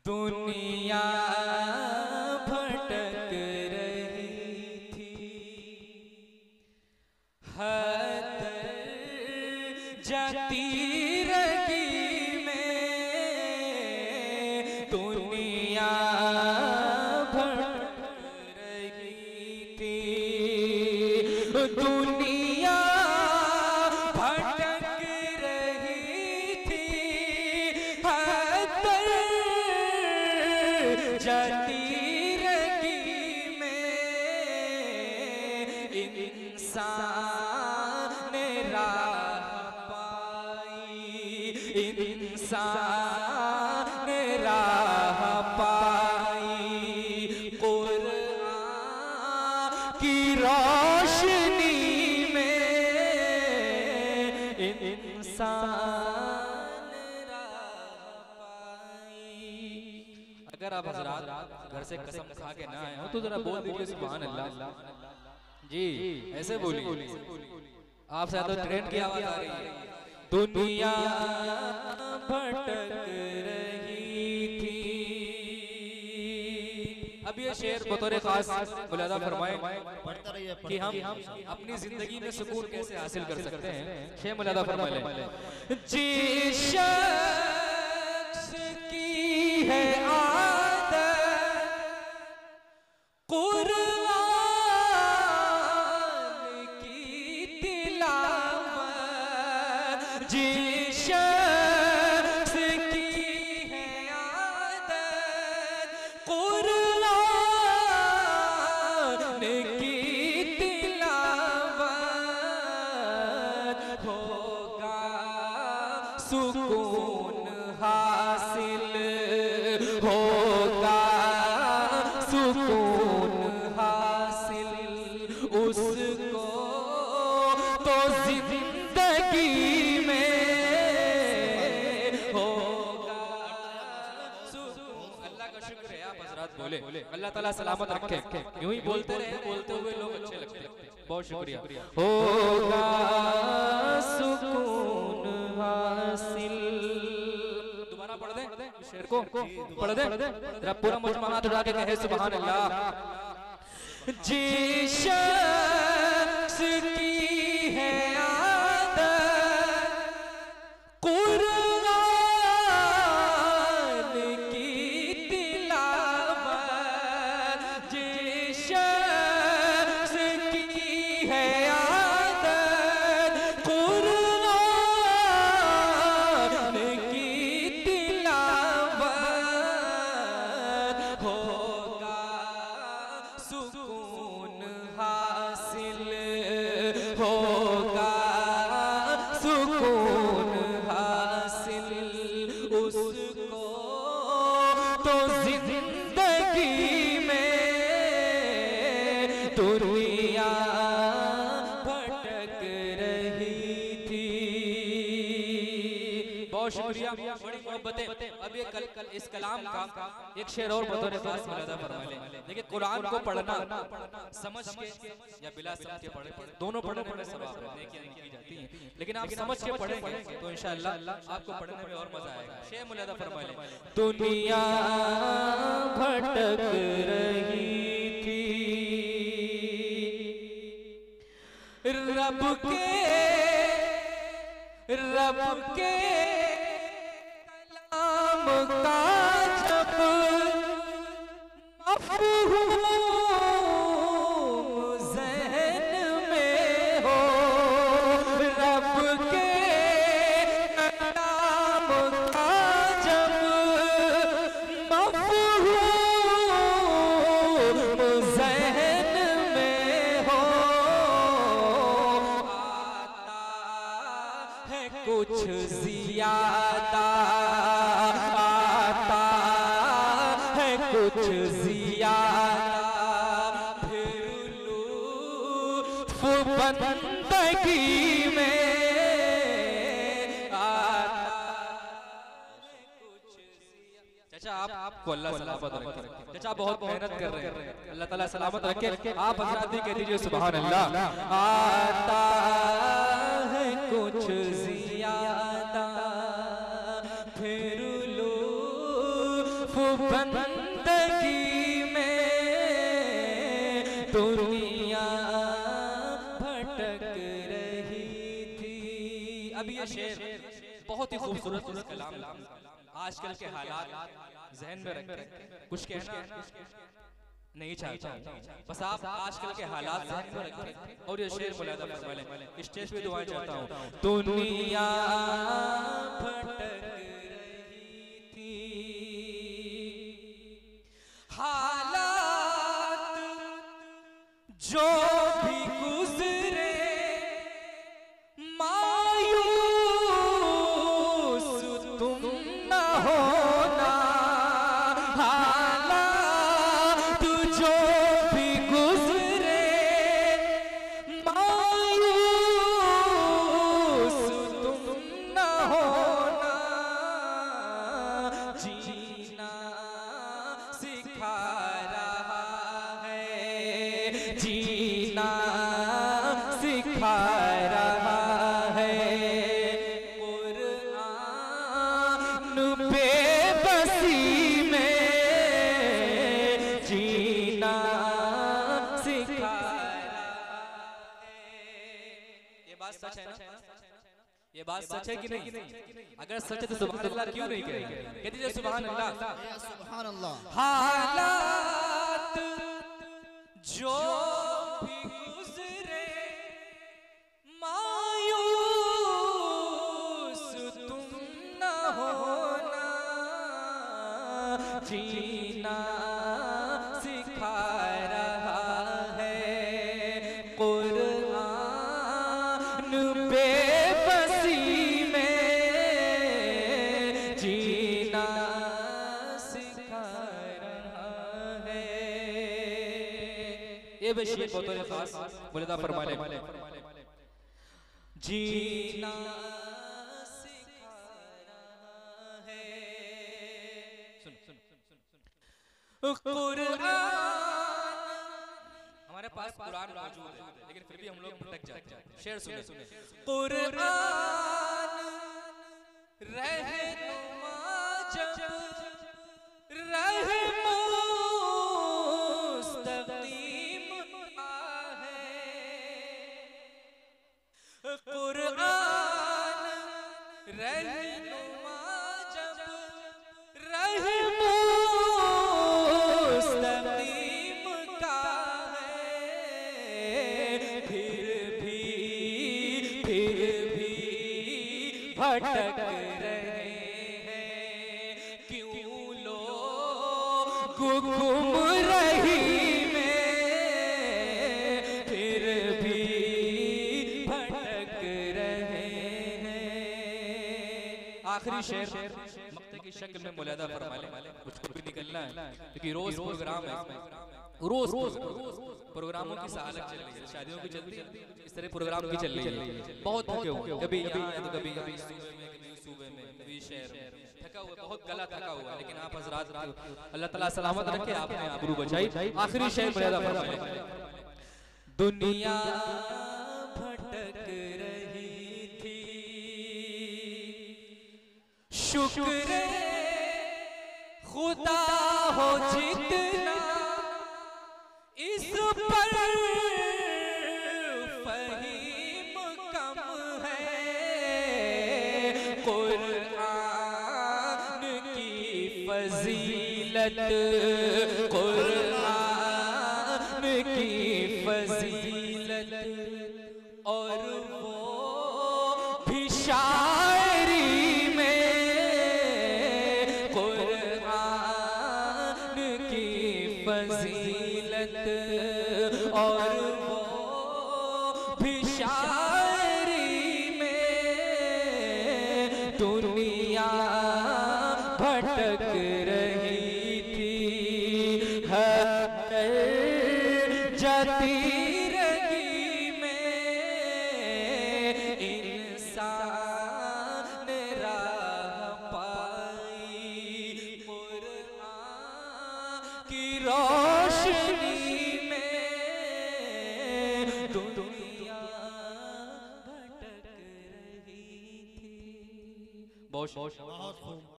दुनिया भटक रही थी, हद जाती रही में, दुनिया भटक रही थी, दुनिया भटक रही थी, हद जाती रही में, इंसान राह पाई, इंसान राह पाई, कुरान की रोशनी में, इंसान राह पाई। अगर आप हज़रात घर से कसम खा के ना आए हो तो जरा बोल दीजिए सुभान अल्लाह जी, ऐसे बोलिए। आप शायद तो ट्रेन की आवाज आ रही है। दुनिया भटक रही थी। अब ये शेर बतौर खास मुलादा फरमाए कि हम अपनी जिंदगी में सुकून कैसे हासिल कर सकते हैं। शेर मुलादा फरमाए, जिस शख्स की है कुरान की तिलावत, जिस शख्स की है आदत कुरान की तिलावत, होगा सुकून हासिल, होगा सुकून हासिल उसको तो जिंदगी में होगा सुकून। अल्लाह का शुक्र है आप हज़रात बोले, अल्लाह ताला सलामत रखे। यूं ही बोलते रहे, बोलते हुए लोग अच्छे लगते हैं। बहुत शुक्रिया। होगा सुकून हासिल। दोबारा पढ़ दे शेर को, पढ़ दे जरा पूरा मुजमा हाथ उठा के कहे सुभान अल्लाह। जिस शख्स की है आदत कुरान की तिलावत, जिस शख्स की है आदत कुरान की तिलावत, होगा सुकून हासिल, होगा सुकून हासिल उसको तो जिंदगी में, दुनिया भटक रही थी। बहुत शुक्रिया, बड़ी मोहब्बतें। अब ये कल इस कलाम का एक शेर और बतौर खास मुलादा फरमा लें। देखिए, कुरान को पढ़ना समझ के या बिला समझ के पढ़े, दोनों पढ़ने में सवाब नेकियां की जाती हैं, लेकिन आप समझ के पढ़ेंगे तो इंशाअल्लाह आपको पढ़ने में और मजा आएगा। शेर मुलादा फरमा लें, दुनिया भटक रही थी, रब के कलाम का जब मफ़हूम ज़हन में हो, रब के कलाम का जब मफ़हूम ज़हन में हो, कुछ ज़ियादा आता है, कुछ ज़ियादा फिर लुत्फ़ बंदगी में आता है कुछ ज़ियादा। चाचा आपको अल्लाह सलामत रखे। चाचा बहुत मेहनत कर रहे हैं, अल्लाह ताला सलामत रखे। आप हज़रात भी कह दीजिए सुभान अल्लाह। आता है कुछ ज़ियादा फिर लुत्फ़ बंदगी में दुनिया भटक रही थी। अब ये शेर बहुत ही खूबसूरत कलाम आजकल के हालात जहन में रख कुछ कहना नहीं चाहता, बस आप आजकल के हालात जहन में रखें और ये शेर मुलादा फरमाएं। स्टेज पे दुआएं चाहता हूँ। दुनिया भटक रही थी, हालात जो भी गुजरे मायूस तुम न होना, हालात जो भी गुजरे मायूस तुम न होना, जीना सिखा रहा है, जीना सिखा रहा है कुरान बेबसी में, जीना सिखा रहा है। ये बात सच है ना? ये बात सच है कि नहीं? अगर सच है तो सुभान अल्लाह क्यों नहीं कहेंगे? कह दीजिए सुभान अल्लाह। सुभान अल्लाह। हालात जो भी गुजरे मायूस तुम न होना, जीना सिखा रहा है कुरान बेबसी में, जीना सिखा रहा है। ये बशीर बतौर खास मुलादा फरमाने, जीना सिखा रहा है। सुन सुन कुरान, हमारे पास कुरान मौजूद है लेकिन फिर भी हम लोग भटक जाते हैं। शेर सुने सुने। कुरान रहनुमा जब रहमुस्तकीम है, कुरान रहनुमा जब रहमुस्तकीम का है, फिर भी भटक रहे हैं क्यों लोग गुम रही में, फिर भी भटक रहे हैं। आखिरी शेर मक्ते की शक्ल में मुलादा फरमा ले, मुझको भी निकलना है क्योंकि रोज प्रोग्राम है, रोज प्रोग्रामों की सालत चल रही है, शादियों की चलती है, इस तरह प्रोग्राम की चल रही है। बहुत थके हुए, कभी यहाँ है तो कभी सूबे में, कभी शहर में, थका हुआ, बहुत गला थका हुआ, लेकिन आप हजरात अल्लाह ताला सलामत रखे, आपने आबरू बचाई। आखिरी शेर मुलादा फरमा ले। दुनिया भटक रही थी, शुक्र खुदा हो जितना इस पर फहीम कम है, कुरान की फजीलत, कुरान की फजीलत और वो भी शायरी में, कुरान की फजीलत और वो भी शायरी में, दुनिया भटक रही थी, हर जाती रही में इंसान राह पाई, कुरान की रोशनी में दुनिया भटक रही थी। बहुत